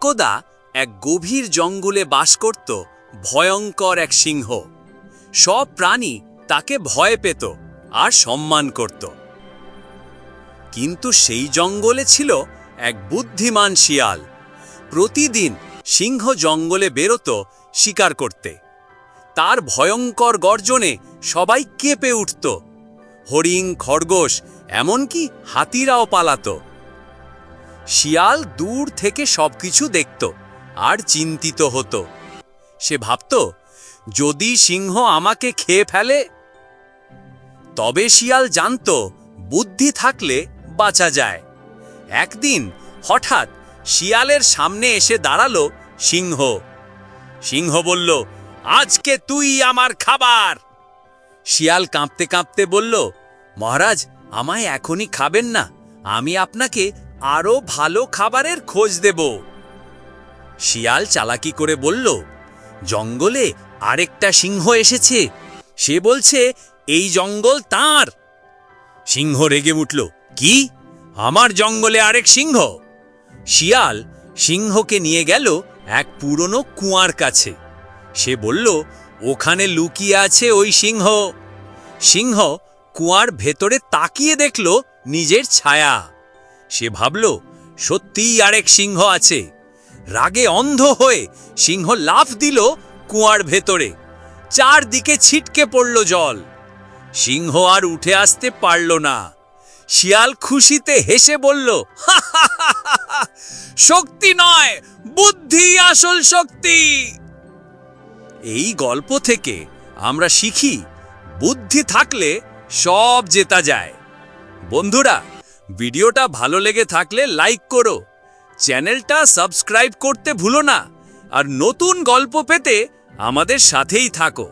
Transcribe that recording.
একদা এক গভীর জঙ্গলে বাস করত ভয়ঙ্কর এক সিংহ। সব প্রাণী তাকে ভয় পেত আর সম্মান করত। কিন্তু সেই জঙ্গলে ছিল এক বুদ্ধিমান শিয়াল। প্রতিদিন সিংহ জঙ্গলে বেরোত শিকার করতে। তার ভয়ঙ্কর গর্জনে সবাই কেঁপে উঠত। হরিণ, খরগোশ, এমনকি হাতিরাও পালাত। শিয়াল দূর থেকে সবকিছু দেখত আর চিন্তিত হতো। সে ভাবত, যদি সিংহ আমাকে খেয়ে ফেলে। তবে শিয়াল জানত, বুদ্ধি থাকলে বাঁচা যায়। একদিন হঠাৎ শিয়ালের সামনে এসে দাঁড়ালো সিংহ। সিংহ বলল, আজকে তুই আমার খাবার। শিয়াল কাঁপতে কাঁপতে বলল, মহারাজ, আমায় এখনই খাবেন না, আমি আপনাকে আরো ভালো খাবারের খোঁজ দেব। শিয়াল চালাকি করে বলল, জঙ্গলে আরেকটা সিংহ এসেছে, সে বলছে এই জঙ্গল তাঁর। সিংহ রেগে উঠল, কি? আমার জঙ্গলে আরেক সিংহ? শিয়াল সিংহকে নিয়ে গেল এক পুরনো কুয়ার কাছে। সে বলল, ওখানে লুকিয়ে আছে ওই সিংহ। সিংহ কুয়ার ভেতরে তাকিয়ে দেখল নিজের ছায়া। সে ভাবল, সত্যিই আরেক সিংহ আছে। রাগে অন্ধ হয়ে সিংহ লাফ দিল কুয়ার ভেতরে। চারদিকে ছিটকে পড়ল জল। সিংহ আর উঠে আসতে পারল না। শিয়াল খুশিতে হেসে বলল, শক্তি নয়, বুদ্ধি আসল শক্তি। এই গল্প থেকে আমরা শিখি, বুদ্ধি থাকলে সব জেতা যায়। বন্ধুরা, ভিডিওটা ভালো লেগে থাকলে লাইক করো, চ্যানেলটা সাবস্ক্রাইব করতে ভুলো না, আর নতুন গল্প পেতে আমাদের সাথেই থাকো।